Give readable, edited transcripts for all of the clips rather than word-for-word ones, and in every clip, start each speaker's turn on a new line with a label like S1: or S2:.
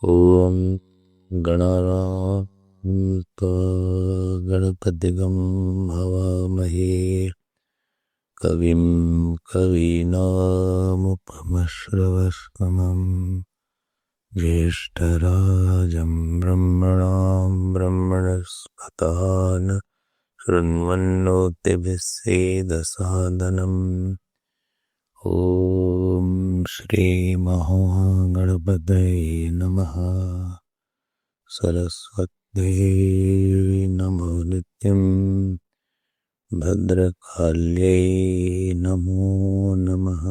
S1: ॐ गणपतिगं हवामहे कविं कवीनामुपमश्रवस्तमं ज्येष्ठराजं ब्रह्मणां ब्रह्मणस्पतान् शृण्वन्नोतिभिस्सेदसादनम् ॐ श्रीमहागणपतये नमः। सरस्वत्यै नमो नित्यं भद्रकाल्यै नमो नमः।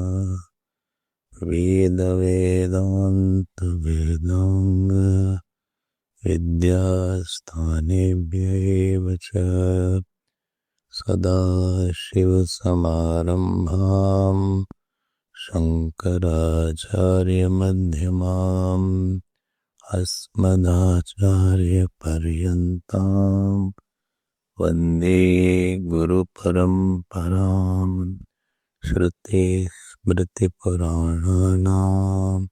S1: वेदवेदान्तवेदाङ्ग विद्यास्थानेभ्यैव च सदाशिवसमारम्भां शङ्कराचार्यमध्यमाम् अस्मदाचार्यपर्यन्तां वन्दे गुरुपरम्परां। श्रुतिस्मृतिपुराणानाम्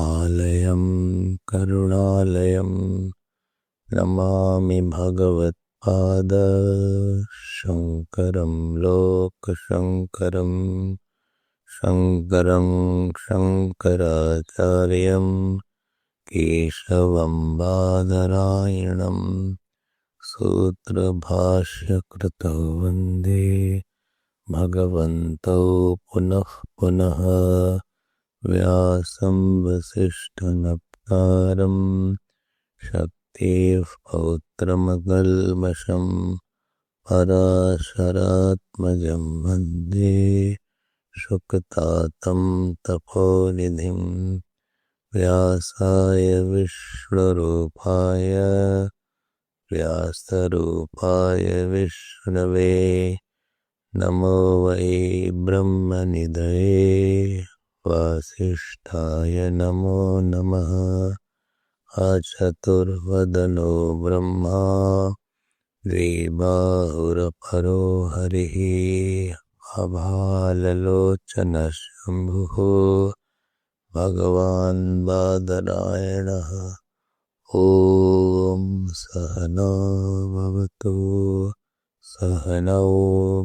S1: आलयं करुणालयं नमामि भगवत्पाद शङ्करं लोकशङ्करं शङ्करं शङ्कराचार्यं केशवं बादरायणं सूत्रभाष्यकृतौ वन्दे भगवन्तौ पुनः पुनः। व्यासं वसिष्ठनप्तारं शक्तेः पौत्रमकल्मषं पराशरात्मजं वन्दे शुकतातं तपोनिधिं। व्यासाय विश्वरूपाय व्यासरूपाय विष्णवे नमो वै ब्रह्मनिधये वासिष्ठाय नमो नमः। अचतुर्वदनो ब्रह्मा द्विबाहुरपरो हरिः अभाललोचनशम्भुः भगवान् बादरायणः। ॐ सहना भवतु सहनौ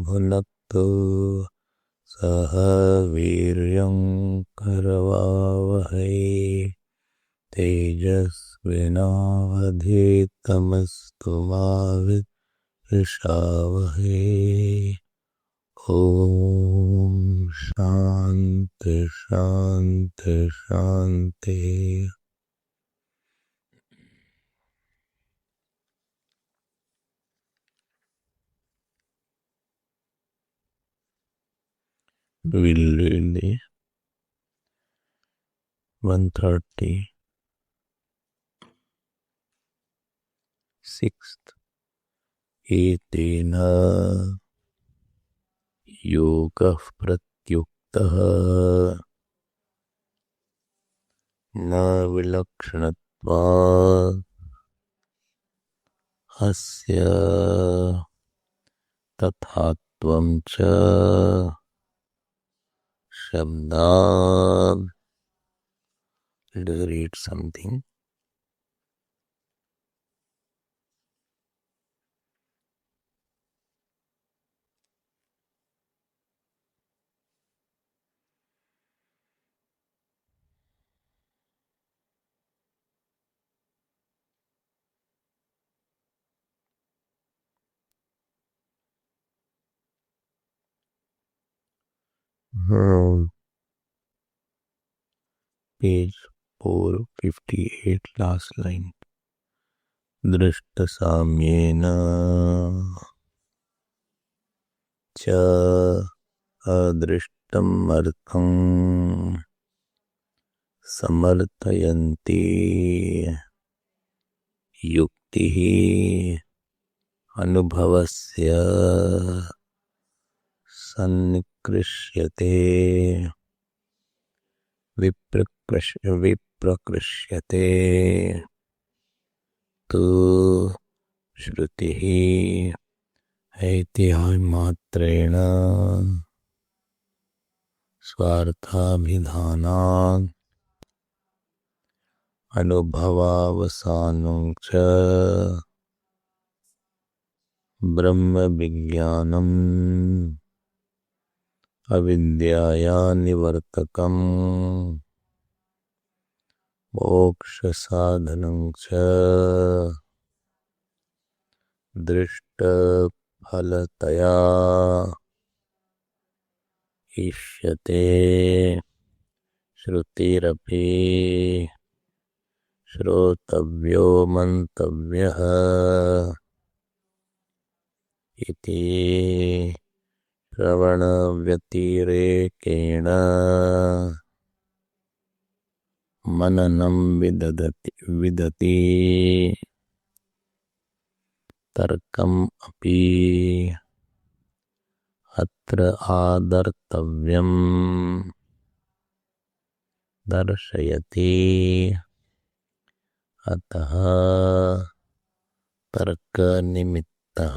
S1: भुनक्तु सह वीर्यं करवावहै तेजस्विनावधीतमस्तु मा विद्विषावहै। ॐ शान्ति शान्ति शान्ति। We'll read the 136th एतेन योगः प्रत्युक्तः न विलक्षणत्वात् अस्य तथात्वं च शब्दात्। Do you read something? Page 458, last line. दृष्टसाम्येन च अदृष्टम् अर्थं समर्थयन्ती युक्तिः अनुभवस्य सन्निकृष्यते विप्रकृष्यते तु श्रुतिः ऐतिह्यमात्रेण स्वार्थाभिधानात् अनुभवावसानं च ब्रह्म विज्ञानम् अविद्याया निवर्तकम् मोक्ष साधनं च दृष्ट फलतया इष्यते श्रुतिरपि श्रोतव्यो मंतव्यः इति श्रवणव्यतिरेकेण मननं विदति तर्कम् अपि अत्र आदर्तव्यम् दर्शयति। अतः तर्कनिमित्तः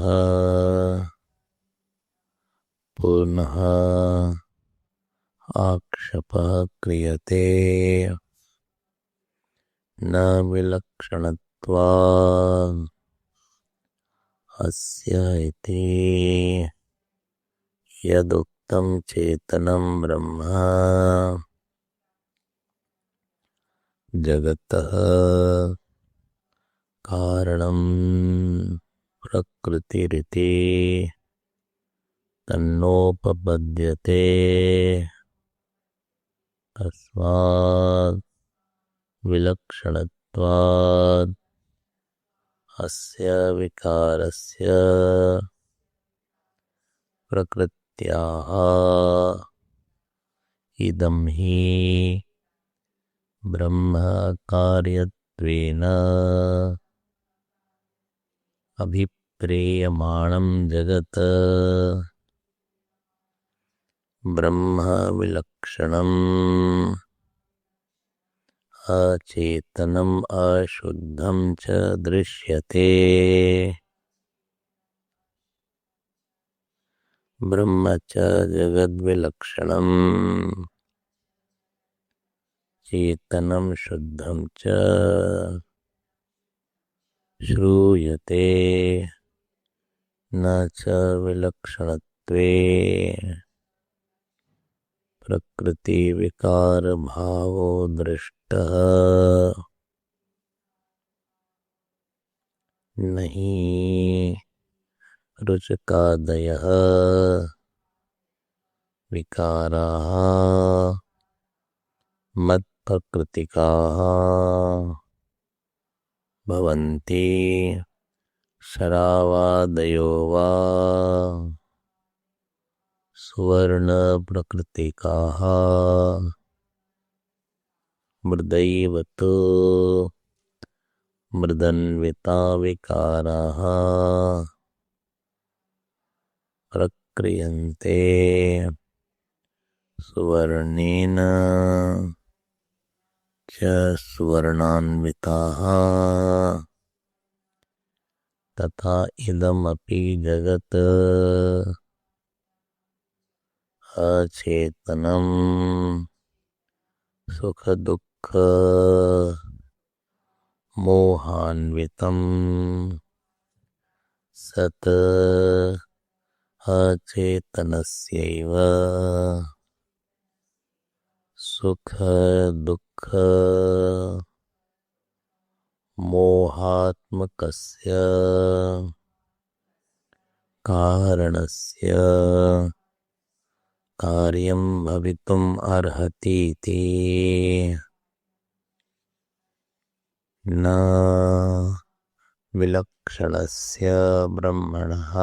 S1: पुनः आक्षेपः क्रियते। न विलक्षणत्वात् अस्य इति यदुक्तं चेतनं ब्रह्म जगतः कारणं प्रकृतिरिति तन्नोपपद्यते। तस्मात् विलक्षणत्वात् अस्य विकारस्य प्रकृत्याः इदं हि ब्रह्म कार्यत्वेन अभिप्रेयमाणं जगत् ब्रह्म विलक्षणम् अचेतनम् अशुद्धं च दृश्यते। ब्रह्म च जगद्विलक्षणम् चेतनं शुद्धं च श्रूयते। न च विलक्षणत्वे प्रकृति विकार भावो दृष्टः नहीं। रुचकादयः विकाराः मत्प्रकृतिकाः भवन्ति। शरावादयो वा सुवर्णप्रकृतिकाः मृदैवतो मृदन्विता विकाराः प्रक्रियन्ते। सुवर्णेन च सुवर्णान्विताः तथा इदमपि जगत् अचेतनं सुख दुःख मोहान्वितं सत् अचेतनस्यैव सुख दुःख मोहात्मकस्य कारणस्य कार्यं भवितुम् अर्हतीति न विलक्षणस्य ब्रह्मणः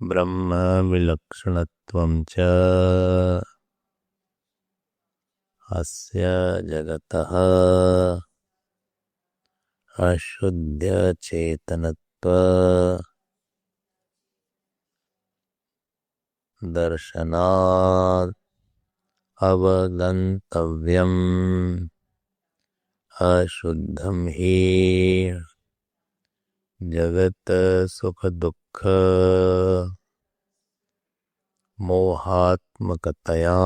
S1: ब्रह्म विलक्षणत्वं च अस्य जगतः अशुद्ध चेतनत्व दर्शनात् अवगन्तव्यम्। अशुद्धं हि जगत सुख दुःख मोहात्मकतया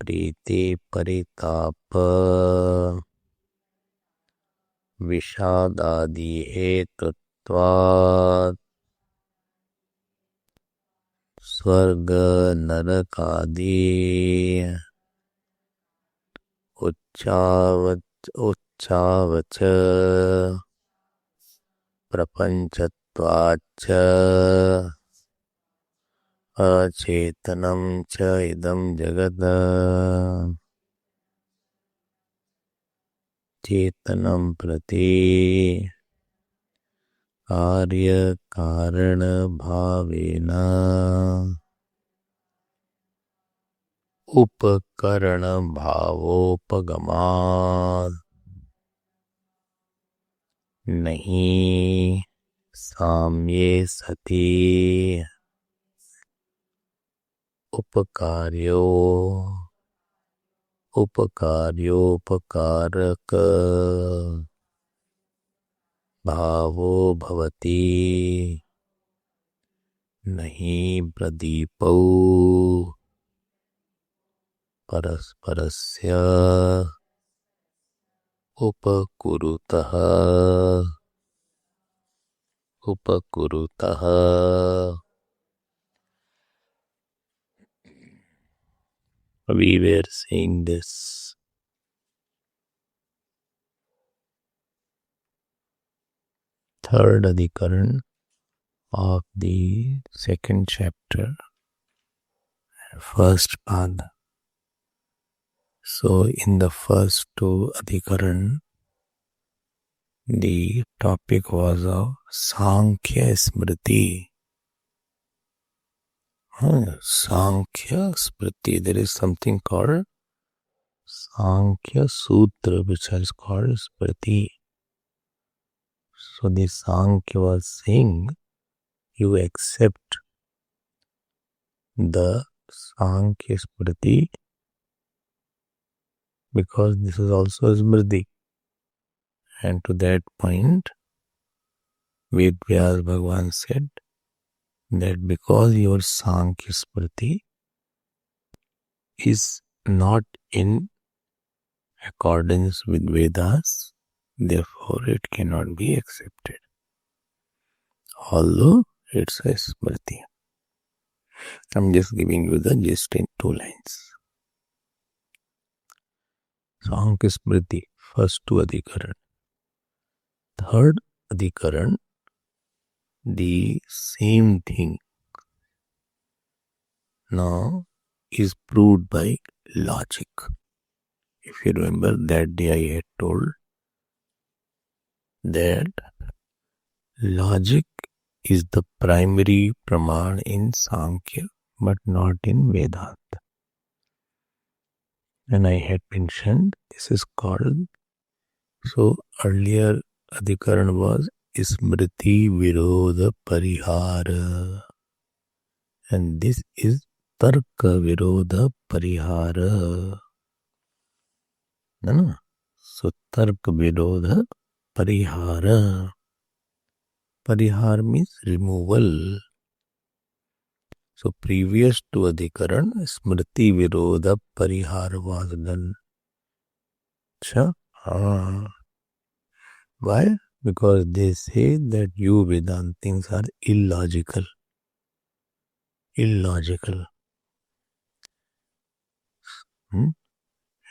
S1: प्रीति परिताप विषादादि हेतुत्वात् स्वर्ग नरकादि उच्चावच प्रपंचत्वाच्च अचेतनं च इदं जगत् चेतनं प्रति कार्यकारणभावेन उपकरणभावोपगमात् नहीं साम्ये सति उपकारक भावो भवति नहीं प्रदीपौ परस्परस्य उपकुरुतः We were saying this. Third adhikaran of the second chapter, first pad. So in the first two adhikaran, the topic was of Sankhya Smriti. Sankhya Smriti. There is something called Sankhya Sutra, which is called Smriti. So the Sankhya was saying, you accept the Sankhya Smriti because this is also Smriti. And to that point, Ved Vyas Bhagavan said that because your Sankhya Smriti is not in accordance with Vedas, therefore it cannot be accepted. Although it's a Smriti. I'm just giving you the gist in 2 lines. Sankhya Smriti, first 2 adhikaran. Third adhikaran, the same thing now is proved by logic. If you remember, that day I had told that logic is the primary praman in Sankhya, but not in Vedanta. And I had mentioned this is called, so earlier adhikaran was Smriti Virodha Parihara, and this is Tarka Virodha Parihara. No? So Tarka Virodha Parihara. Parihar means removal. So previous to adhikaran, Smriti Virodha Parihar was done. Why? Because they say that you Vedantins are illogical.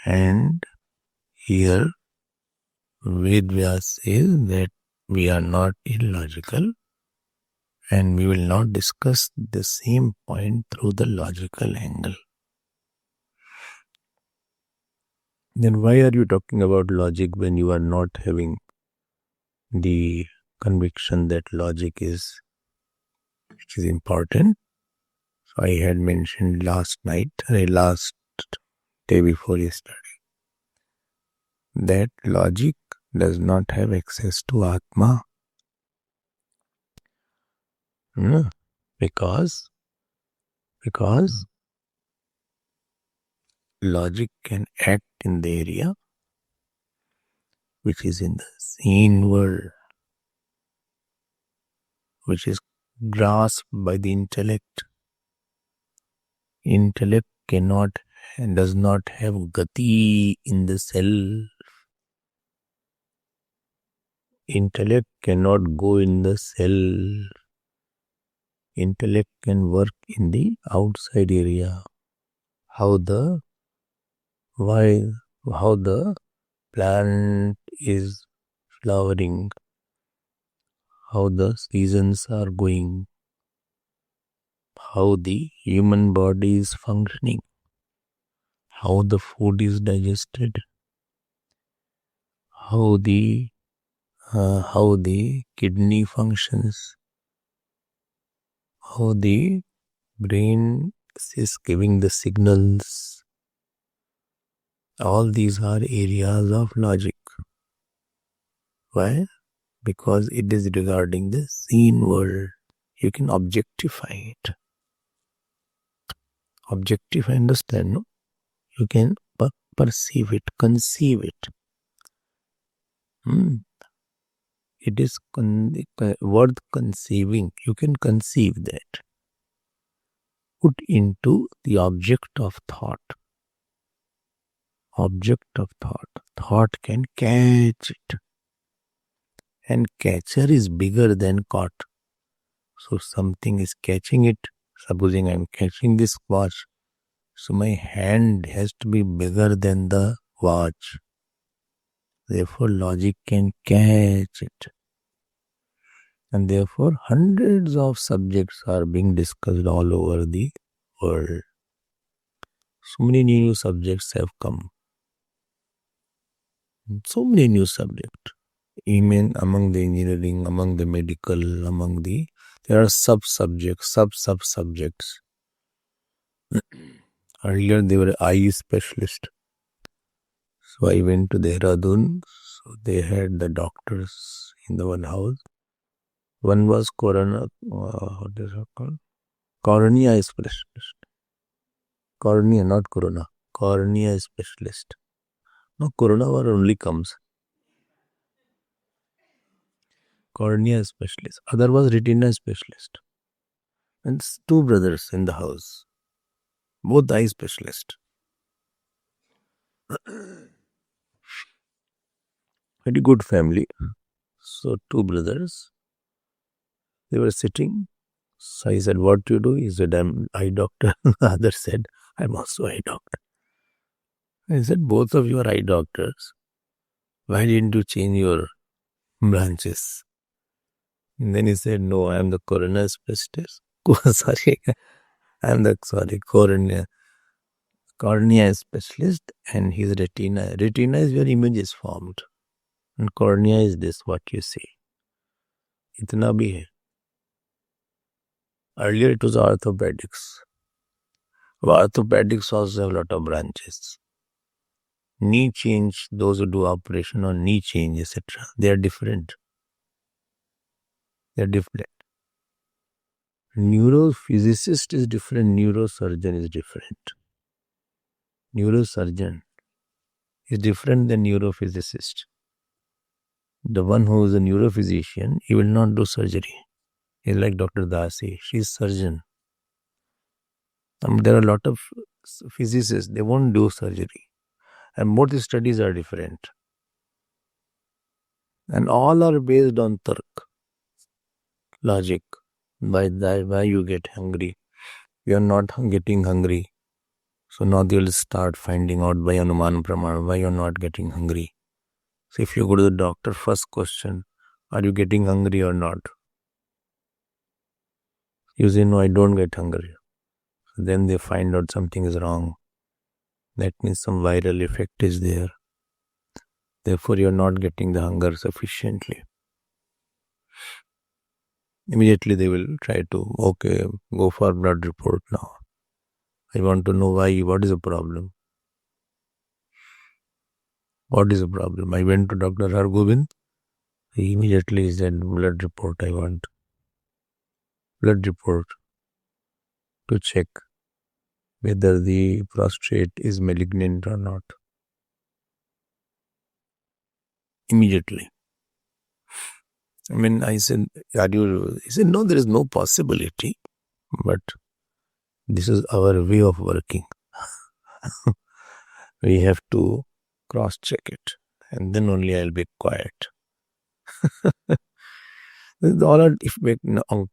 S1: And here Ved Vyas says that we are not illogical, and we will not discuss the same point through the logical angle. Then why are you talking about logic when you are not having the conviction that logic is important? So I had mentioned last day before yesterday, that logic does not have access to Atma. Because logic can act in the area which is in the seen world, which is grasped by the intellect. Intellect cannot and does not have gati in the self. Intellect cannot go in the self. Intellect can work in the outside area. How the plant is flowering, how the seasons are going, how the human body is functioning, how the food is digested, how the kidney functions, how the brain is giving the signals. All these are areas of logic. Why? Because it is regarding the seen world. You can objectify it. Objectify, understand, no? You can perceive it, conceive it. It is worth conceiving. You can conceive that. Put into the object of thought. Object of thought. Thought can catch it. And catcher is bigger than caught. So something is catching it. Supposing I am catching this watch. So my hand has to be bigger than the watch. Therefore, logic can catch it. And therefore, hundreds of subjects are being discussed all over the world. So many new subjects have come. So many new subjects. Even among the engineering, among the medical, there are sub-subjects. Earlier, they were eye specialists. So I went to Dehradun. So they had the doctors in the one house. One was cornea specialist. Cornea, not corona. Cornea specialist. No, corona only comes. Cornea specialist. Other was retina specialist. And two brothers in the house. Both eye specialist. Very good family. So two brothers. They were sitting. So I said, what do you do? He said, I'm eye doctor. The other said, I'm also eye doctor. I said, both of you are eye doctors. Why didn't you change your branches? And then he said, no, I am the cornea specialist. Cornea specialist, and he's retina. Retina is where image is formed. And cornea is this, what you see. Itna bhi hai. Earlier it was orthopedics. Orthopedics also have a lot of branches. Knee change, those who do operation on knee change, etc. They are different. Neurophysicist is different, neurosurgeon is different. Neurosurgeon is different than neurophysicist. The one who is a neurophysician, he will not do surgery. He's like Dr. Dasi, she's surgeon. There are a lot of physicists, they won't do surgery. And both the studies are different. And all are based on tark, logic. By that, why you get hungry? You are not getting hungry. So now they will start finding out by Anuman Praman why you are not getting hungry. So if you go to the doctor, first question, are you getting hungry or not? You say, no, I don't get hungry. So then they find out something is wrong. That means some viral effect is there. Therefore, you are not getting the hunger sufficiently. Immediately they will try to, okay, go for blood report now. I want to know why, what is the problem? What is the problem? I went to Dr. Hargobind. He immediately said, blood report, I want. Blood report to check whether the prostate is malignant or not. Immediately. I said, he said, no, there is no possibility, but this is our way of working. We have to cross-check it, and then only I'll be quiet. All our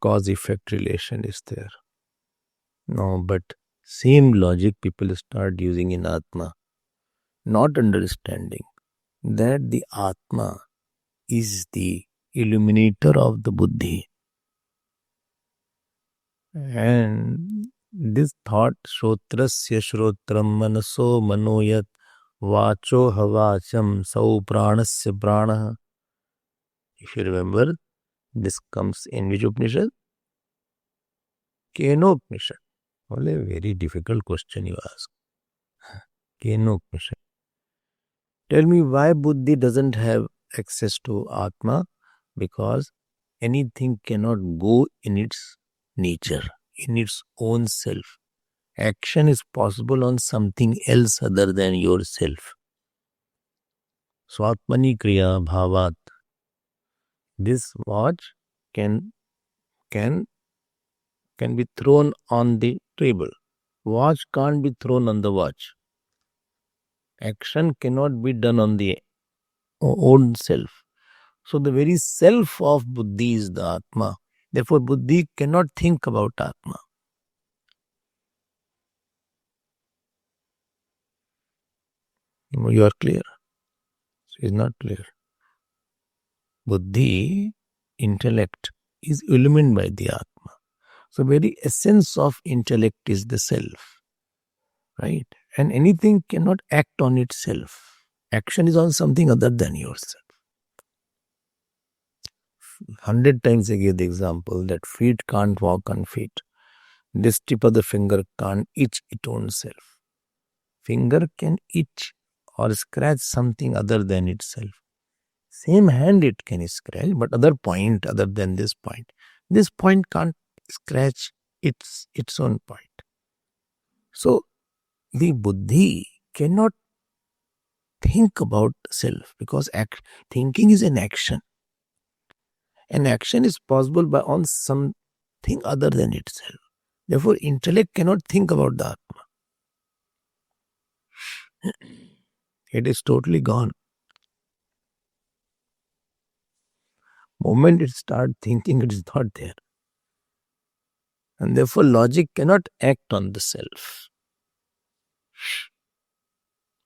S1: cause-effect relation is there. No, but same logic people start using in Atma, not understanding that the Atma is the illuminator of the Buddhi. And this thought, Shrotrasya Shrotram Manaso Manoyat Vacho Havacham Sau Pranasya Prana. If you remember, this comes in which Upanishad? Kenopanishad. Only a very difficult question you ask. Kenopanishad. Tell me why Buddhi doesn't have access to Atma? Because anything cannot go in its nature, in its own self. Action is possible on something else other than yourself. Swatmani Kriya Bhavat. This watch can be thrown on the table. Watch can't be thrown on the watch. Action cannot be done on the own self. So the very self of Buddhi is the Atma. Therefore, Buddhi cannot think about Atma. You are clear? It is not clear. Buddhi, intellect, is illumined by the Atma. So very essence of intellect is the self. Right? And anything cannot act on itself. Action is on something other than yourself. 100 times I give the example that feet can't walk on feet. This tip of the finger can't itch its own self. Finger can itch or scratch something other than itself. Same hand it can scratch, but other point other than this point. This point can't scratch its own point. So, the Buddhi cannot think about self because thinking is an action. And action is possible by on something other than itself. Therefore, intellect cannot think about the Atma. It is totally gone. Moment it starts thinking, it is not there. And therefore, logic cannot act on the self.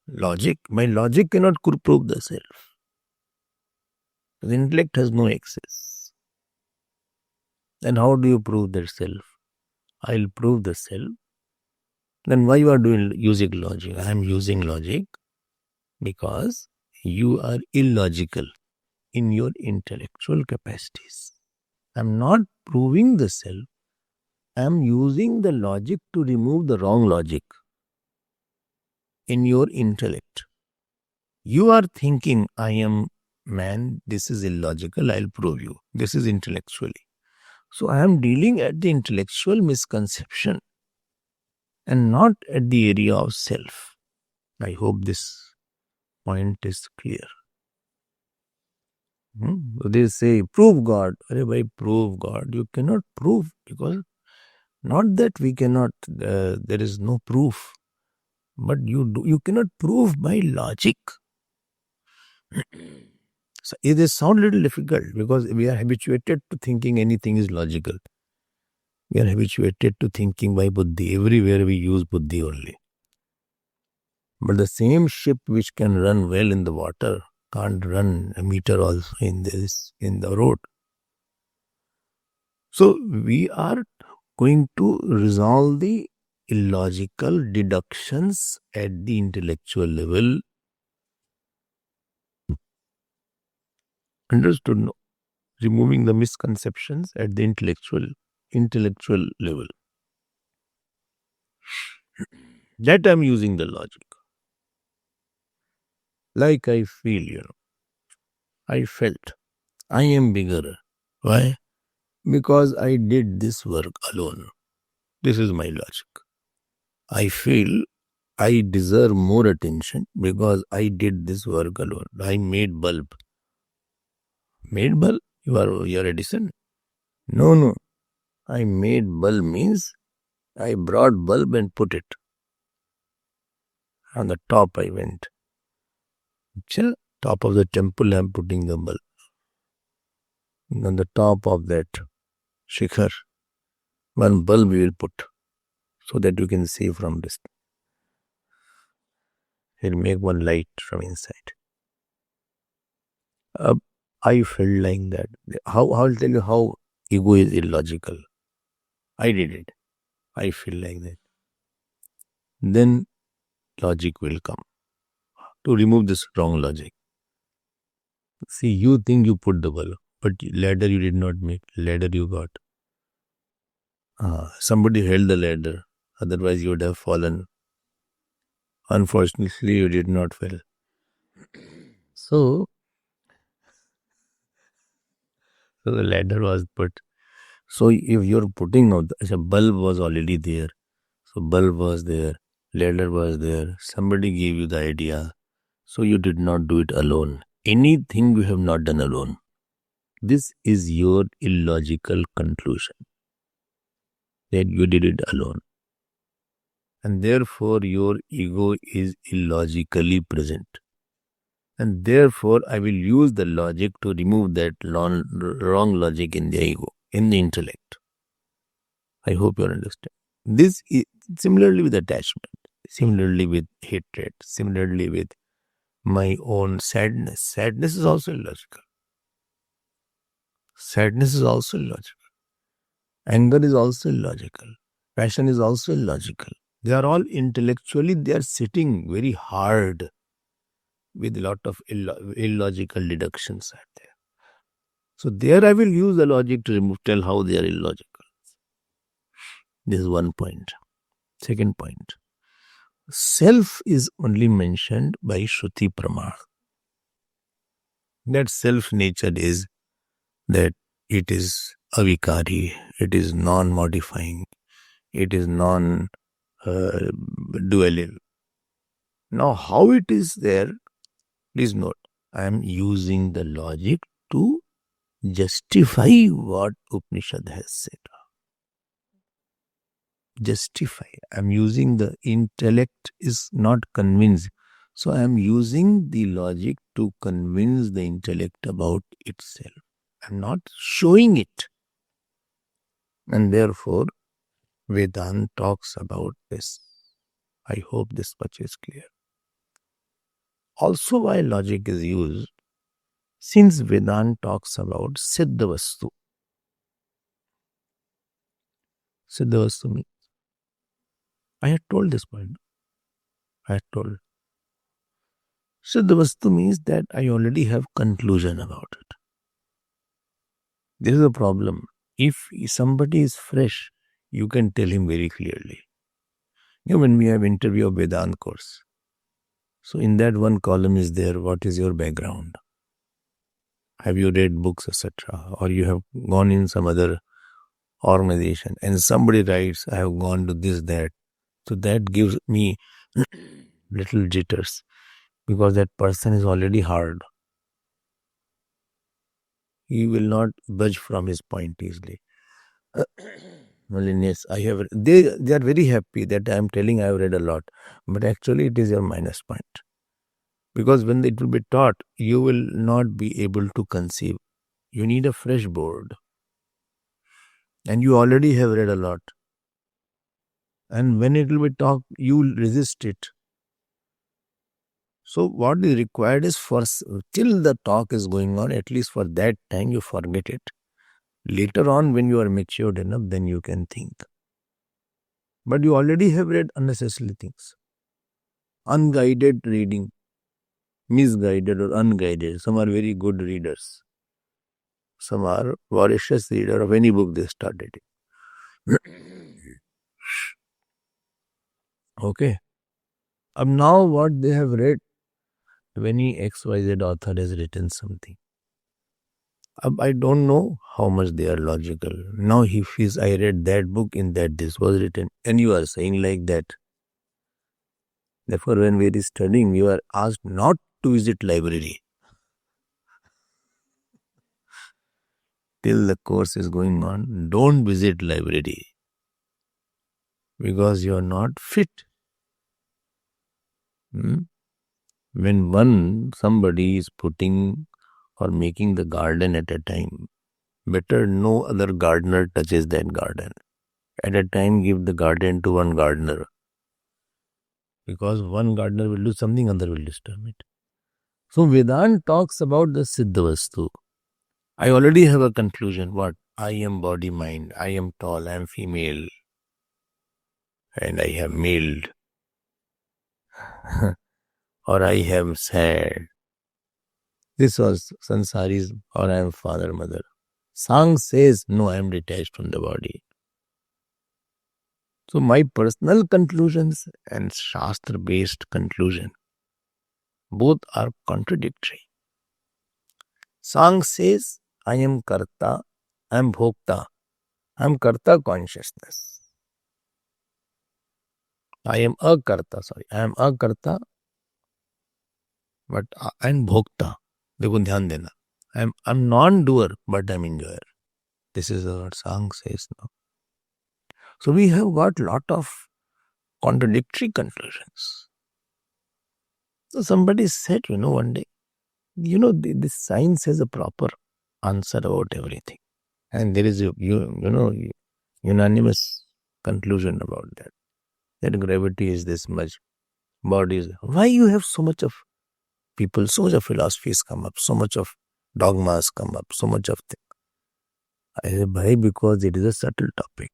S1: My logic cannot prove the self. The intellect has no access. Then how do you prove the self? I'll prove the self. Then why you are using logic? I am using logic because you are illogical in your intellectual capacities. I am not proving the self. I am using the logic to remove the wrong logic in your intellect. You are thinking, I am man, this is illogical, I'll prove you. This is intellectually. So I am dealing at the intellectual misconception and not at the area of self. I hope this point is clear. They say, prove God. Why prove God? You cannot prove because not that we cannot, there is no proof. But you cannot prove by logic. So it sounds a little difficult because we are habituated to thinking anything is logical. We are habituated to thinking by Buddhi. Everywhere we use Buddhi only. But the same ship which can run well in the water can't run a meter also in the road. So we are going to resolve the illogical deductions at the intellectual level. Understood? No? Removing the misconceptions at the intellectual level. That I'm using the logic. Like I feel, I felt I am bigger. Why? Because I did this work alone. This is my logic. I feel I deserve more attention because I did this work alone. I made bulb. Made bulb? You are Edison? No. I made bulb means I brought bulb and put it. On the top I went. Top of the temple I'm putting the bulb. On the top of that shikhar, one bulb we will put so that you can see from distance. He'll make one light from inside. I felt like that. I'll tell you how ego is illogical. I did it. I feel like that. Then logic will come to remove this wrong logic. See, you think you put the bulb, but ladder you did not make. Ladder you got. Somebody held the ladder. Otherwise you would have fallen. Unfortunately, you did not fall. So the ladder was put. So if you're putting out, a bulb was already there. So bulb was there, ladder was there. Somebody gave you the idea. So you did not do it alone. Anything you have not done alone. This is your illogical conclusion. That you did it alone. And therefore your ego is illogically present. And therefore I will use the logic to remove that wrong logic in the ego, in the intellect. I hope you understand. This is similarly with attachment, similarly with hatred, similarly with my own sadness. Sadness is also illogical. Sadness is also illogical. Anger is also illogical. Passion is also illogical. They are all intellectually, they are sitting very hard with a lot of illogical deductions are there. So there I will use the logic to tell how they are illogical. This is one point. Second point. Self is only mentioned by Shruti Pramana. That self-nature is that it is avikari, it is non-modifying, it is non-dual. Now how it is there, please note, I am using the logic to justify what Upanishad has said. Justify. I am using the intellect is not convinced. So I am using the logic to convince the intellect about itself. I am not showing it. And therefore, Vedanta talks about this. I hope this much is clear. Also, why logic is used, since Vedanta talks about Siddhavastu. Siddhavastu means, I had told this point. I had told. Siddhavastu means that I already have conclusion about it. This is a problem. If somebody is fresh, you can tell him very clearly. You know, when we have interview of Vedanta course, so in that one column is there, what is your background? Have you read books, etc.? Or you have gone in some other organization and somebody writes, I have gone to this, that. So that gives me little jitters because that person is already hard. He will not budge from his point easily. Yes, I have. They are very happy that I am telling I have read a lot, but actually it is your minus point. Because when it will be taught, you will not be able to conceive. You need a fresh board. And you already have read a lot. And when it will be taught, you will resist it. So what is required is till the talk is going on, at least for that time you forget it. Later on, when you are matured enough, then you can think. But you already have read unnecessary things. Unguided reading. Misguided or unguided. Some are very good readers. Some are voracious reader of any book they started. Okay. Now what they have read, when XYZ author has written something, I don't know how much they are logical. Now he feels I read that book in that this was written, and you are saying like that. Therefore, when we are studying, you are asked not to visit library till the course is going on. Don't visit library because you are not fit. When somebody is putting or making the garden at a time, better no other gardener touches that garden. At a time, give the garden to one gardener. Because one gardener will do something, other will disturb it. So Vedanta talks about the Siddhavastu. I already have a conclusion. What? I am body mind. I am tall. I am female. And I have mailed. Or I am sad. This was Sansari's, or I am father, mother. Sang says, no, I am detached from the body. So my personal conclusions and Shastra-based conclusion, both are contradictory. Sang says, I am Karta, I am Bhokta, I am Karta consciousness. I am Akarta, but I am Bhokta. देखो ध्यान देना. I'm non-doer, but I'm enjoyer. This is what Sang says now. So we have got lot of contradictory conclusions. So somebody said, one day, this science has a proper answer about everything. And there is a unanimous conclusion about that. That gravity is this much, body is. Why you have so much of people, so much of philosophies come up, so much of dogmas come up, so much of things? I say, why? Because it is a subtle topic.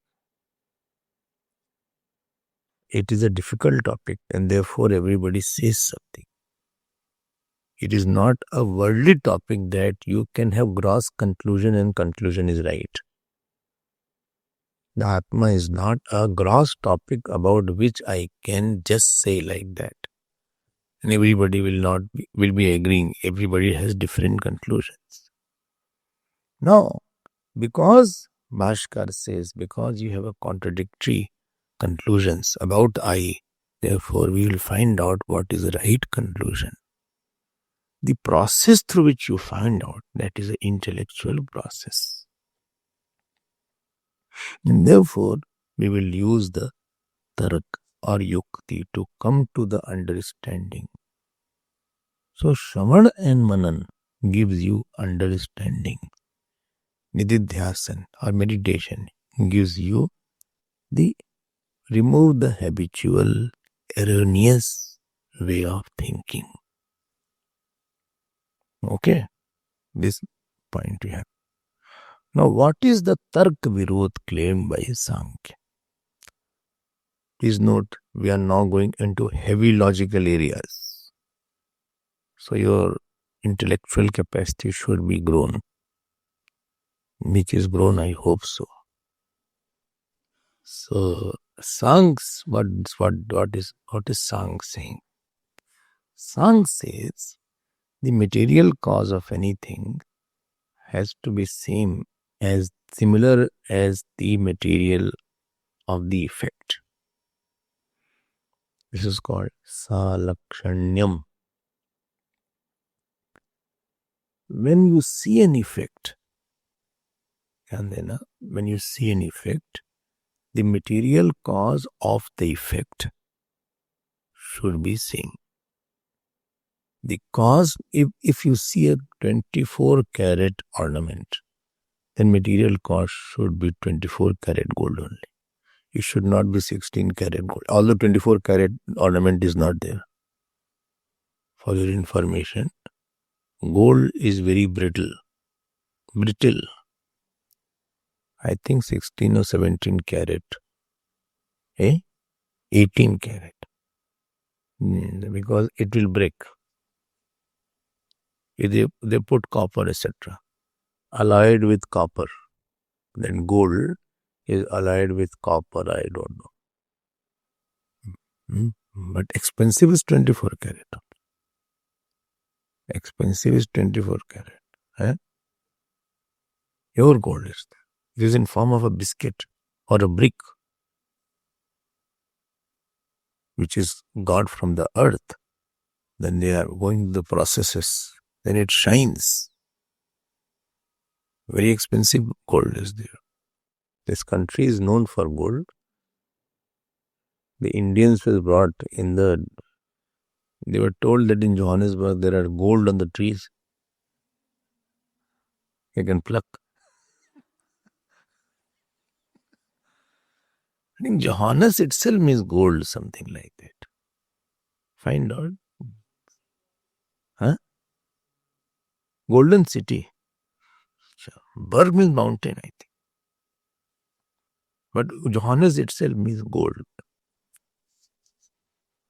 S1: It is a difficult topic, and therefore everybody says something. It is not a worldly topic that you can have gross conclusion and conclusion is right. The Atma is not a gross topic about which I can just say like that. And everybody will be agreeing. Everybody has different conclusions. No, because Bhaskar says, because you have a contradictory conclusions about I, therefore we will find out what is the right conclusion. The process through which you find out, that is an intellectual process. And therefore, we will use the tark or yukti to come to the understanding. So, Shravan and Manan gives you understanding. Nididhyasan or meditation gives you remove the habitual, erroneous way of thinking. Okay, this point we have. Now, what is the Tark Virod claimed by Sankhya? Please note, we are now going into heavy logical areas. So, your intellectual capacity should be grown. Which is grown, I hope so. So, Sankhya, what is Sankhya saying? Sankhya says, the material cause of anything has to be similar as the material of the effect. This is called salakshanyam. When you see an effect, the material cause of the effect should be same. The cause, if you see a 24 karat ornament, then material cause should be 24 karat gold only. It should not be 16 karat gold. Although 24 karat ornament is not there. For your information, gold is very brittle. I think 16 or 17 karat. 18 karat. Because it will break. They put copper, etc. Allied with copper. Then gold is allied with copper, I don't know. But expensive is 24 karat. Expensive is 24 karat. Your gold is there. It is in form of a biscuit or a brick, which is got from the earth. Then they are going the processes. Then it shines. Very expensive gold is there. This country is known for gold. The Indians were brought in the They were told that in Johannesburg there are gold on the trees. You can pluck. I think Johannes itself means gold, something like that. Find out. Huh? Golden city. Berg means mountain, I think. But Johannes itself means gold.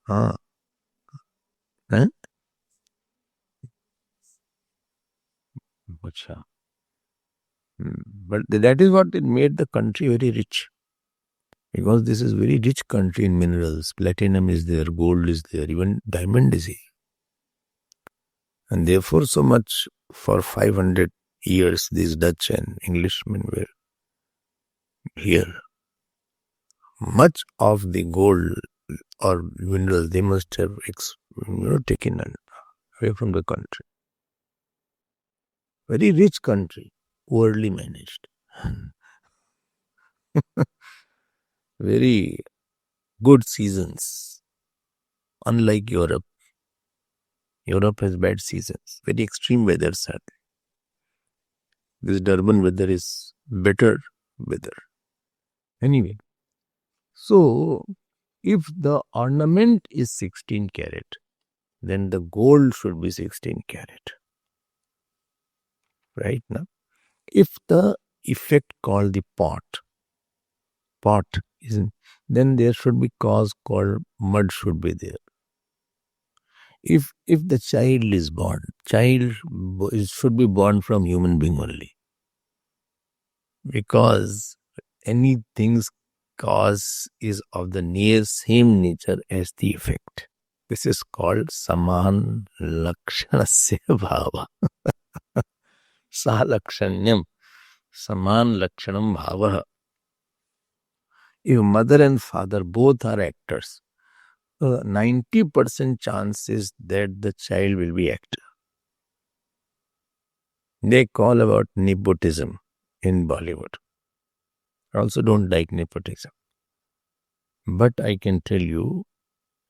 S1: Huh? Huh? Acha. But that is what it made the country very rich. Because this is very rich country in minerals. Platinum is there, gold is there, even diamond is here. And therefore so much for 500 years these Dutch and Englishmen were here. Much of the gold or minerals they must have taken away from the country. Very rich country, poorly managed. Very good seasons. Unlike Europe. Europe has bad seasons. Very extreme weather, sadly. This Durban weather is better weather. Anyway, so if the ornament is 16 carat, then the gold should be 16 carat. Right now? If the effect called the pot isn't, then there should be cause called mud should be there. If the child is born, should be born from human being only. Because anything's cause is of the same nature as the effect. This is called saman lakshanasya bhava. Sahalakshanyam. Saman lakshanam bhava. If mother and father both are actors, 90% chance is that the child will be actor. They call about nepotism in Bollywood. I also don't like nepotism. But I can tell you,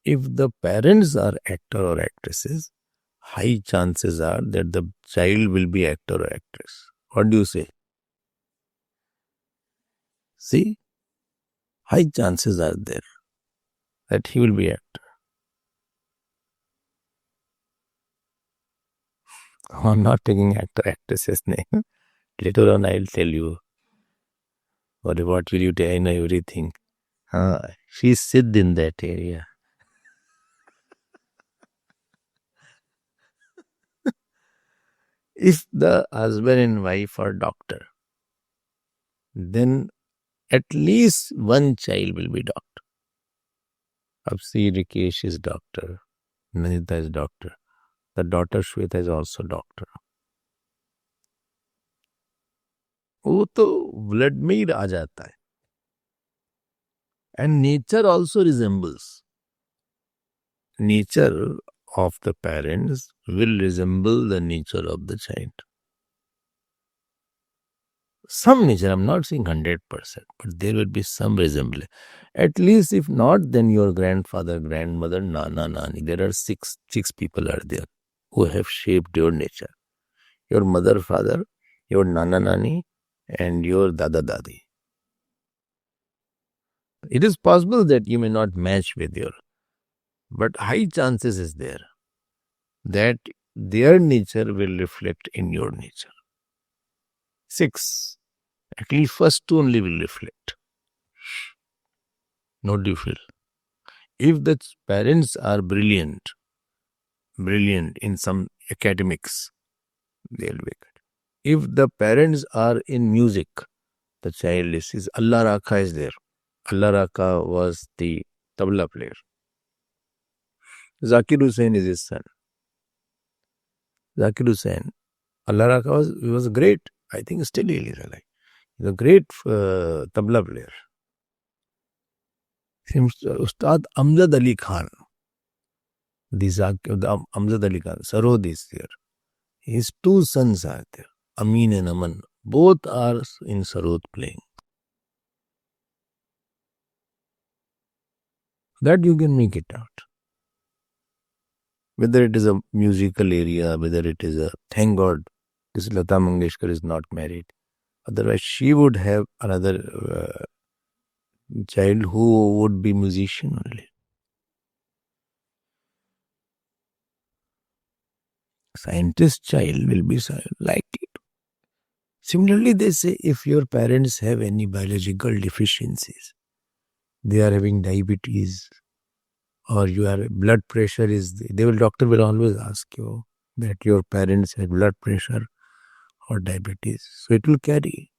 S1: if the parents are actor or actresses, high chances are that the child will be actor or actress. What do you say? See? High chances are there that he will be actor. I'm not taking actor actress's name. Later on I'll tell you. What will you tell? I know everything. She's Siddh in that area. If the husband and wife are doctor, then at least one child will be doctor. Absi Rikesh is doctor. Nanita is doctor. The daughter Shweta is also doctor. वो तो blood में ही आ जाता है. And nature also resembles. Nature of the parents will resemble the nature of the child. Some nature, I'm not saying 100%, but there will be some resemblance. At least if not, then your grandfather, grandmother, nana, nani. There are six people are there who have shaped your nature. Your mother, father, your nana, nani, and your dada, dadi. It is possible that you may not match with your, but high chances is there that their nature will reflect in your nature. 6. At least first two only will reflect. What do you feel? If the parents are brilliant in some academics, they'll be good. If the parents are in music, the child is Allah Rakha is there. Allah Rakha was the tabla player. Zakir Hussain is his son. Zakir Hussain, Allah Rakha was great. I think still he is alive. He's a great tabla player. Ustad Amjad Ali Khan. Amjad Ali Khan, Sarod is there. His two sons are there, Amin and Aman. Both are in Sarod playing. That you can make it out. Whether it is a musical area, whether it is a, thank God, this Lata Mangeshkar is not married. Otherwise, she would have another child who would be musician only. Scientist child will be likely. Similarly, they say if your parents have any biological deficiencies, they are having diabetes, or your blood pressure is, doctor will always ask you that your parents have blood pressure or diabetes. So it will carry.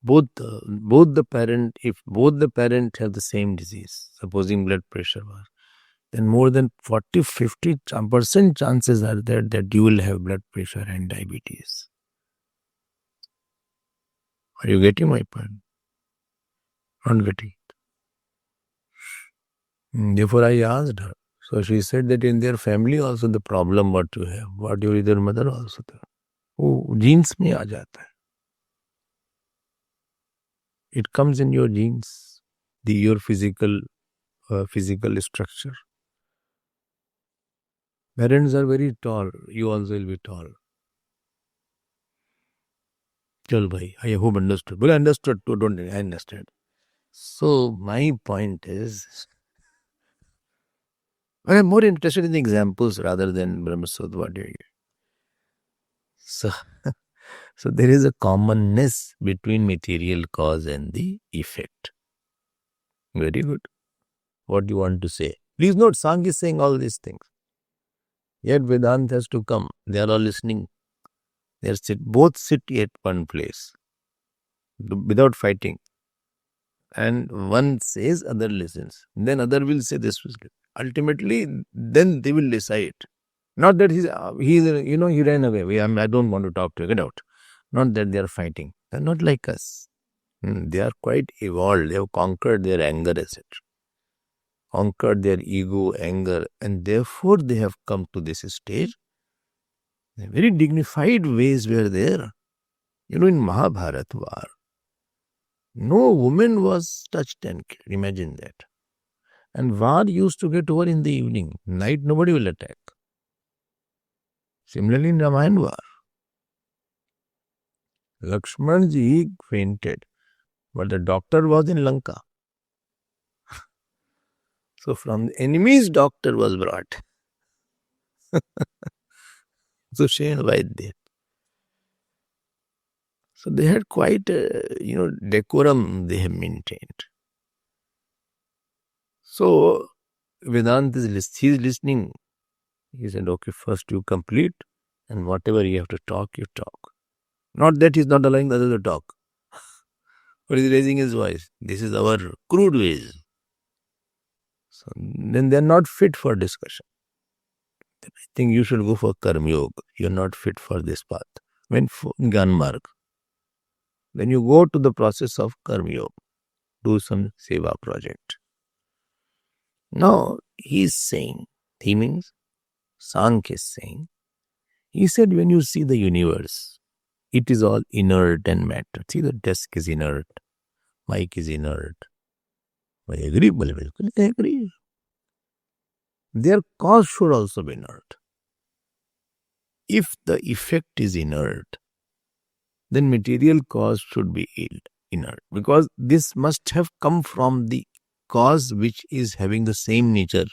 S1: Both the parent, if both the parent have the same disease, supposing blood pressure was, then more than 40-50% chances are there that you will have blood pressure and diabetes. Are you getting my point? Not getting it. Therefore, I asked her. So she said that in their family also the problem what you have, what your either mother also था, वो genes में आ जाता है. It comes in your genes, your physical structure. Parents are very tall, you also will be tall. Chal bhai, I hope understood. Well, I understood too, don't I understand. So my point is, I am more interested in the examples rather than Brahmasudha. So there is a commonness between material cause and the effect. Very good. What do you want to say? Please note, Sang is saying all these things. Yet Vedanta has to come. They are all listening. Both sit at one place without fighting. And one says, other listens. Then other will say this. Ultimately, then they will decide. Not that he ran away. I don't want to talk to you. Get out. Not that they are fighting. They are not like us. They are quite evolved. They have conquered their anger, etc. Conquered their ego, anger, and therefore they have come to this stage. Very dignified ways were there. In Mahabharata war, no woman was touched and killed. Imagine that. And war used to get over in the evening. Night, nobody will attack. Similarly, in Ramayana war, Lakshmanji fainted, but the doctor was in Lanka. So from the enemy's doctor was brought. So Shane Vaidya. So they had quite decorum they have maintained. So Vedanta he's listening. He said, okay, first you complete, and whatever you have to talk, you talk. Not that he's not allowing the other to talk. But he's raising his voice. This is our crude ways. So then they're not fit for discussion. Then I think you should go for Karma Yoga. You're not fit for this path. When Gyan Marg, then you go to the process of Karma Yoga. Do some Seva project. Now, he's saying, he means, Sankhya is saying, he said when you see the universe, it is all inert and matter. See, the desk is inert, mic is inert. I agree, I agree. Their cause should also be inert. If the effect is inert, then material cause should be inert. Because this must have come from the cause which is having the same nature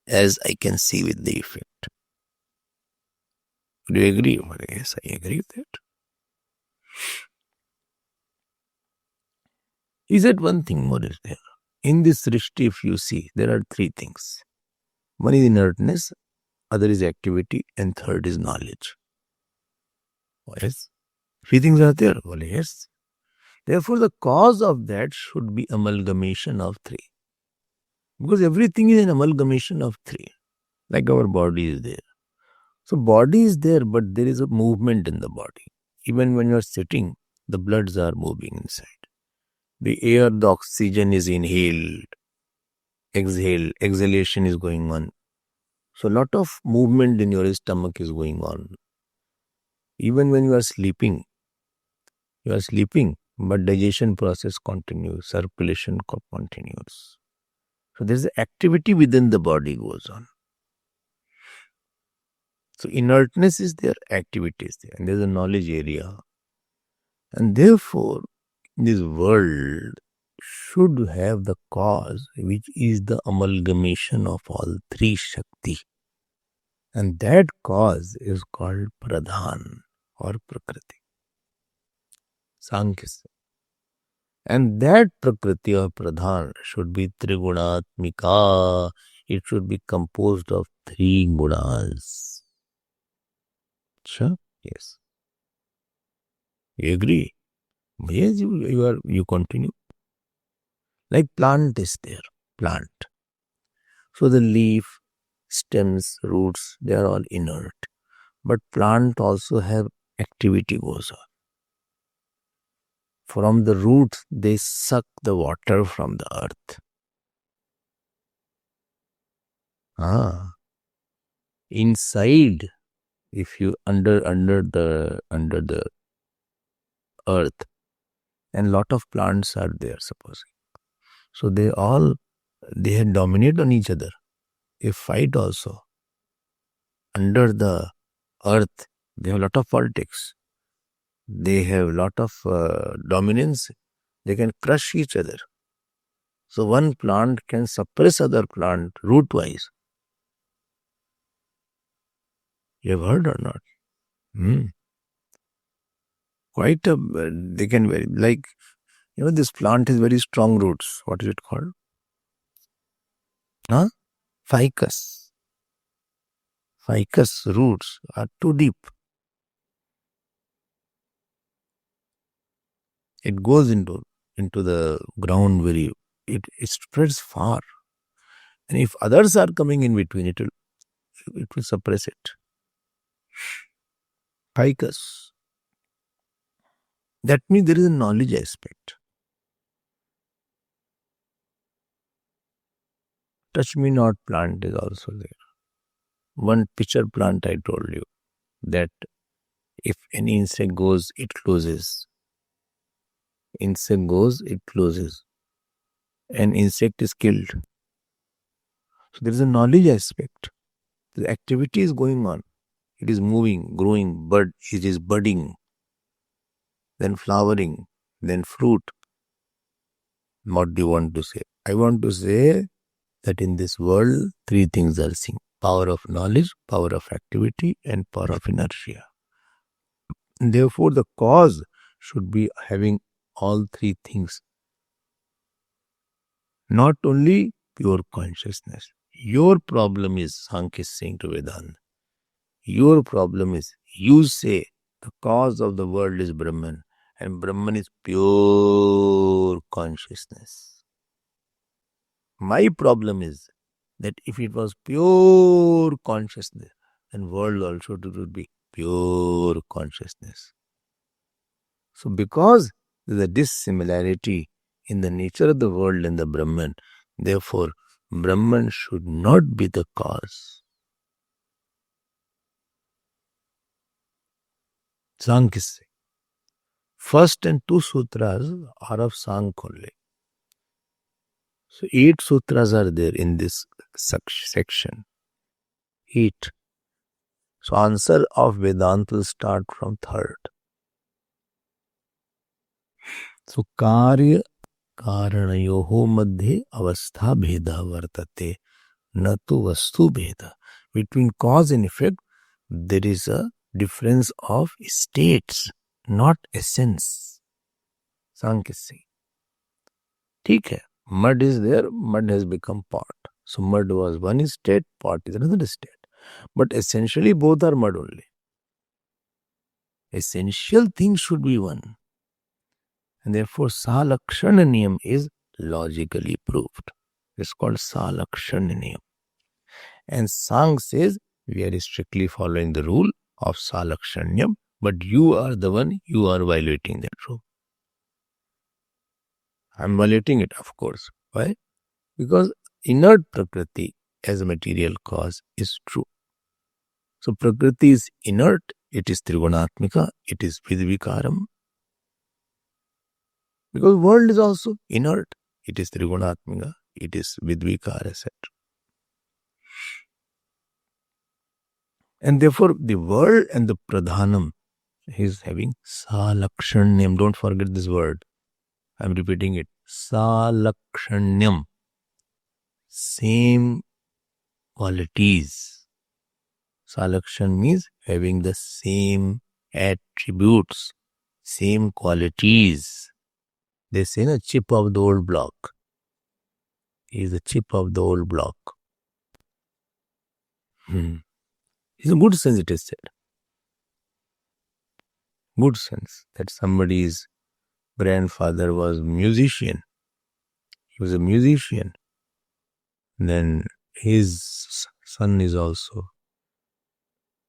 S1: as I can see with the effect. Do you agree? Yes, I agree with that. He said one thing more is there. In this Srishti, if you see, there are three things. One is inertness, other is activity, and third is knowledge. Yes. Three things are there. Well, yes. Therefore, the cause of that should be amalgamation of three. Because everything is an amalgamation of three. Like our body is there. So body is there, but there is a movement in the body. Even when you are sitting, the bloods are moving inside. The air, the oxygen is inhaled, exhaled, exhalation is going on. So a lot of movement in your stomach is going on. Even when you are sleeping, but digestion process continues, circulation continues. So there is activity within the body goes on. So inertness is there, activity is there, and there's a knowledge area. And therefore, this world should have the cause, which is the amalgamation of all three Shakti. And that cause is called Pradhan or Prakriti. Sankhya. And that Prakriti or Pradhan should be Trigunatmika. It should be composed of three gunas. Sure? Yes. You agree? Yes, you continue. Like plant is there. Plant. So the leaf, stems, roots, they are all inert. But plant also have activity goes on. From the roots, they suck the water from the earth. Inside, if you under the earth, and lot of plants are there, supposing. So they dominate on each other. They fight also. Under the earth, they have a lot of politics. They have a lot of dominance. They can crush each other. So one plant can suppress other plant root-wise. You have heard or not? They can very, like, this plant has very strong roots. What is it called? Ficus. Ficus roots are too deep. It goes into the ground it spreads far. And if others are coming in between, it will suppress it. Ficus. That means there is a knowledge aspect. Touch me not plant is also there. One pitcher plant I told you that if any insect goes, it closes. Insect goes, it closes. And insect is killed. So there is a knowledge aspect. The activity is going on. It is moving, growing, it is budding, then flowering, then fruit. What do you want to say? I want to say that in this world, three things are seen. Power of knowledge, power of activity, and power of inertia. And therefore, the cause should be having all three things. Not only pure consciousness. Your problem is, Sankhya is saying to Vedanta, your problem is, you say the cause of the world is Brahman, and Brahman is pure consciousness. My problem is that if it was pure consciousness, then world also would be pure consciousness. So because there is a dissimilarity in the nature of the world and the Brahman, therefore Brahman should not be the cause. Sankhya. First and two sutras are of Sankhya only. So 8 sutras are there in this section. 8. So answer of Vedanta will start from 3rd. So karya karanayoho madhye avastha bheda vartate natu vastu bheda. Between cause and effect, there is a difference of states, not essence. Sankhya say. ठीक है. Mud is there, mud has become pot. So mud was one state, pot is another state. But essentially both are mud only. Essential things should be one. And therefore Salakshana Niyam is logically proved. It's called Salakshana Niyam. And Sang says we are strictly following the rule of Salakshanyam, but you are the one, you are violating that rule. I am violating it, of course. Why? Because inert Prakriti as a material cause is true. So Prakriti is inert, it is Trigunatmika, it is Vidvikaram. Because world is also inert, it is Trigunatmika, it is Vidvikara, etc. And therefore, the word and the pradhanam is having salakshanyam. Don't forget this word. I'm repeating it. Salakshanyam. Same qualities. Salakshan means having the same attributes, same qualities. They say a chip of the old block. He is a chip of the old block. It's a good sense, it is said. Good sense that somebody's grandfather was a musician. He was a musician. Then his son is also,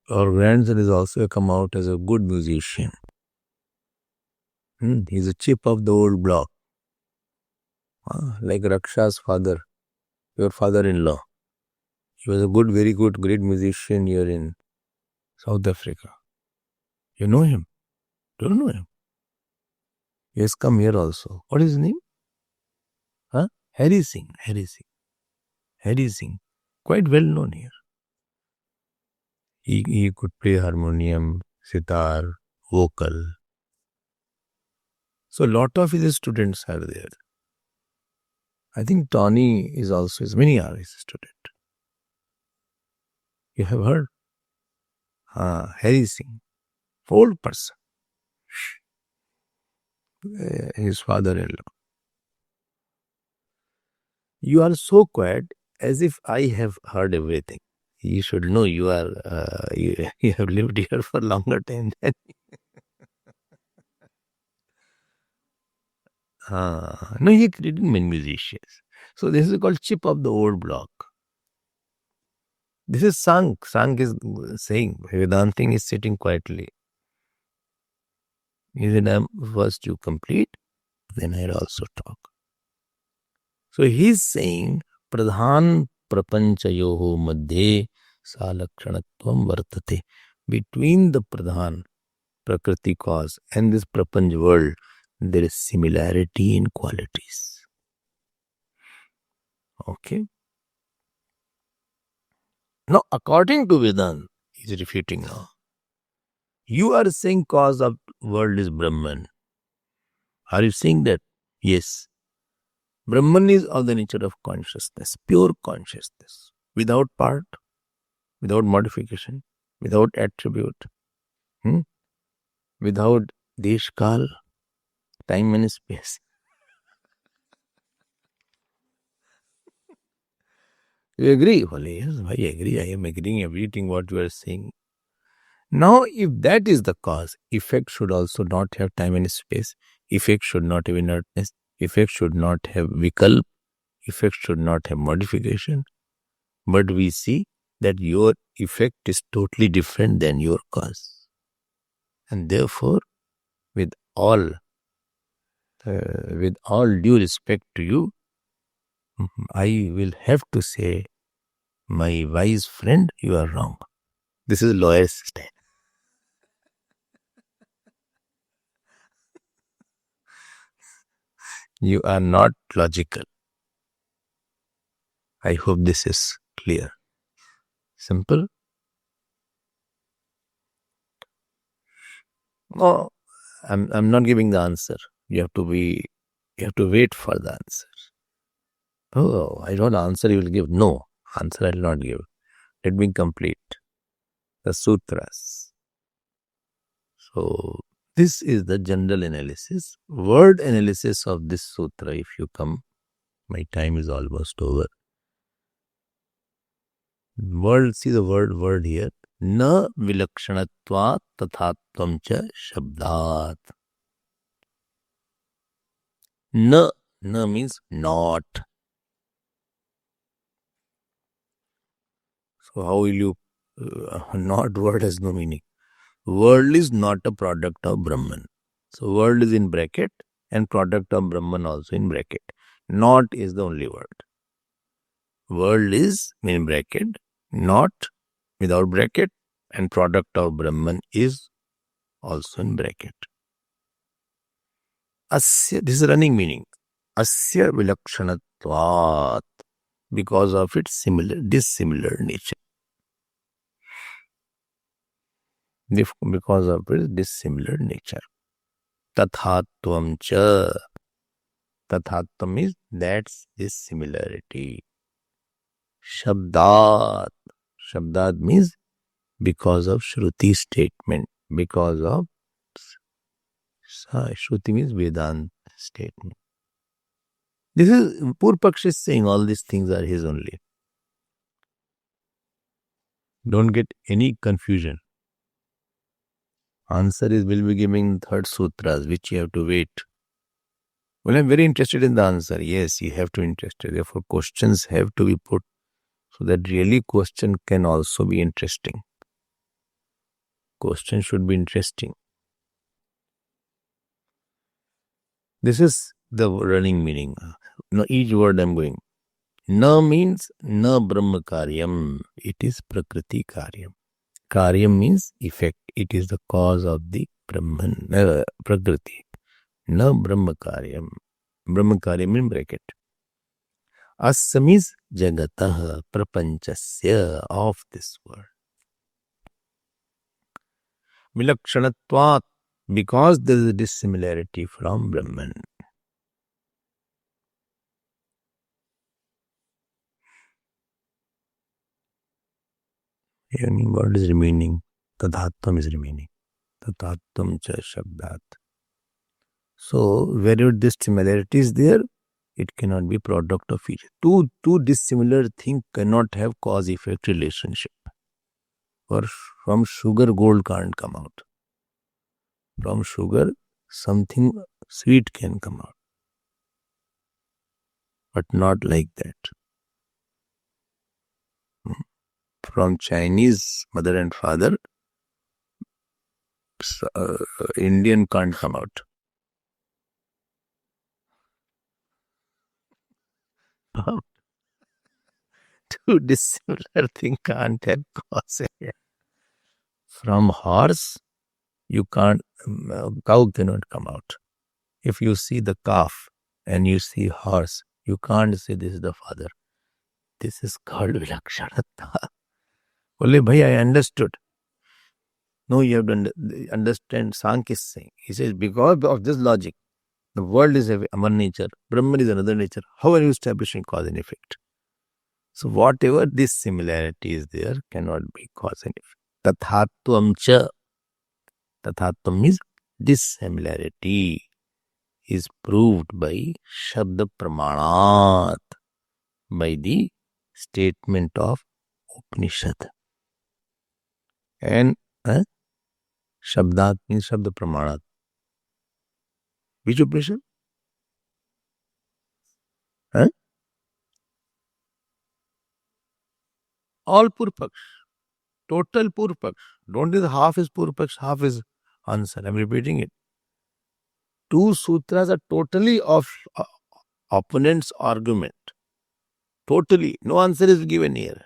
S1: or grandson is also come out as a good musician. He's a chip of the old block. Like Raksha's father, your father-in-law. He was a good, very good, great musician here in South Africa. You know him? Don't know him? He has come here also. What is his name? Harry Singh. Harry Singh. Quite well known here. He could play harmonium, sitar, vocal. So a lot of his students are there. I think Tony is also, many are his student. You have heard? Harry Singh. Old person. His father-in-law. You are so quiet as if I have heard everything. You should know you are, you have lived here for longer time than no, he created many musicians. So this is called chip of the old block. This is Sank. Sank is saying, Vedanting is sitting quietly. He said, first you complete, then I'll also talk. So he's saying, Pradhan prapanchayoho madhye salakshanatvam vartate. Between the Pradhan, Prakriti cause, and this Prapanch world, there is similarity in qualities. Okay. Now, according to Vedanta, he's refuting now. You are saying cause of world is Brahman. Are you saying that? Yes. Brahman is of the nature of consciousness, pure consciousness, without part, without modification, without attribute, without deshkal, time and space. You agree? Well, yes, I agree. I am agreeing everything what you are saying. Now, if that is the cause, effect should also not have time and space. Effect should not have inertness. Effect should not have vikalp. Effect should not have modification. But we see that your effect is totally different than your cause. And therefore, with all due respect to you, I will have to say, my wise friend, you are wrong. This is lawyer's style. You are not logical. I hope this is clear. Simple? No, I'm not giving the answer. You have to wait for the answer. Oh, I don't answer you will give. No, answer I will not give. Let me complete the sutras. So, this is the general analysis. Word analysis of this sutra, if you come, my time is almost over. See the word here. Na vilakshanatvat tathatvam cha shabdat. Na means not. So how will you, not word has no meaning. World is not a product of Brahman. So world is in bracket and product of Brahman also in bracket. Not is the only word. World is in bracket, not without bracket, and product of Brahman is also in bracket. Asya, this is running meaning. Asya vilakshanatvat, because of its dissimilar nature. because of its dissimilar nature. Tathatvam cha. Tathatvam is that's dissimilarity. Shabdat. Shabdat means because of Shruti statement. Because of Shruti means Vedant statement. This is Purpaksh is saying all these things are his only. Don't get any confusion. Answer is will be giving third sutras, which you have to wait. Well, I'm very interested in the answer. Yes, you have to be interested. Therefore, questions have to be put so that really question can also be interesting. Question should be interesting. This is the running meaning. Now, each word I'm going. Na means na brahma karyam. It is prakriti karyam. Karyam means effect. It is the cause of the Brahman, prakriti. Na brahma karyam. Brahma karyam in bracket. Asya means jagatah, prapanchasya, of this world. Vilakshanatvat, because there is a dissimilarity from Brahman. Any word is remaining. Tadhatvam is remaining. Tadhatvam cha shabdat. So, wherever this similarity is there, it cannot be product of each. Two dissimilar things cannot have cause-effect relationship. Or from sugar, gold can't come out. From sugar, something sweet can come out. But not like that. From Chinese mother and father, Indian can't come out. Two dissimilar things can't have cause. From horse, you can't, cow cannot come out. If you see the calf and you see horse, you can't say this is the father. This is called Vilakshanata. Only bhai, I understood. No, you have to understand. Sankhya is saying. He says, because of this logic, the world is one nature, Brahman is another nature. How are you establishing cause and effect? So whatever this similarity is there cannot be cause and effect. Tathatvam cha. Tathatvam means dissimilarity is proved by Shabda Pramanat, by the statement of Upanishad. And Shabdat means Shabda Pramanat. Which Upanishad? All Purpaksh. Total Purpaksh. Don't think half is Purpaksh, half is answer. I'm repeating it. Two sutras are totally of opponent's argument. Totally. No answer is given here.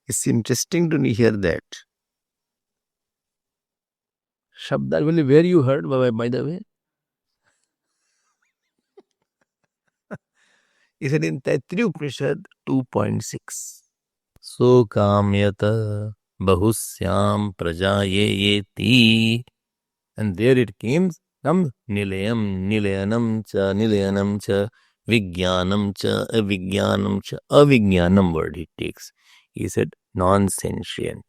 S1: It's interesting to hear that. Shabda, where you heard, by the way? He said in Taittiriya Upanishad 2.6. So kamyata bahusyam prajayeti. And there it comes nilayanam cha, vigyanam cha, avigyanam word he takes. He said non-sentient.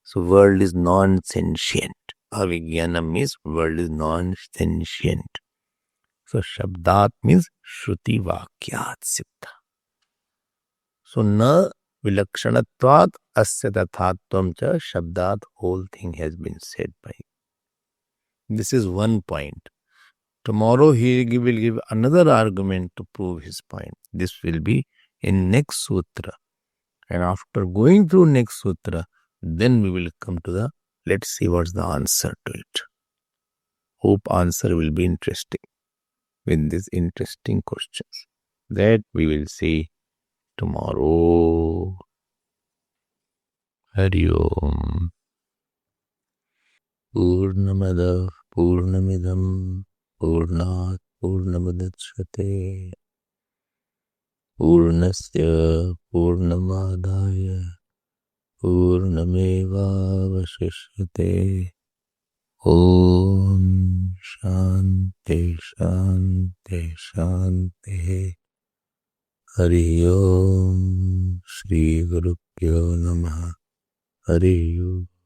S1: So world is non-sentient. Avigyanam means world is non-sentient. So Shabdat means Shruti Vakyat Siddha. So na vilakshanatvat asya tathatvam cha Shabdat, whole thing has been said by him. This is one point. Tomorrow he will give another argument to prove his point. This will be in next sutra. And after going through next sutra, then we will come to the, let's see what's the answer to it. Hope answer will be interesting with these interesting questions. That we will see tomorrow. Hari Om. Purnamada Purnamidam Purnat Purnamadachyate Purnasya Purnamadaya पूर्णमेवावशिष्यते। ओम शांति शांति शांति। हरि ओम। श्री गुरुभ्यो नमः। हरि ओम।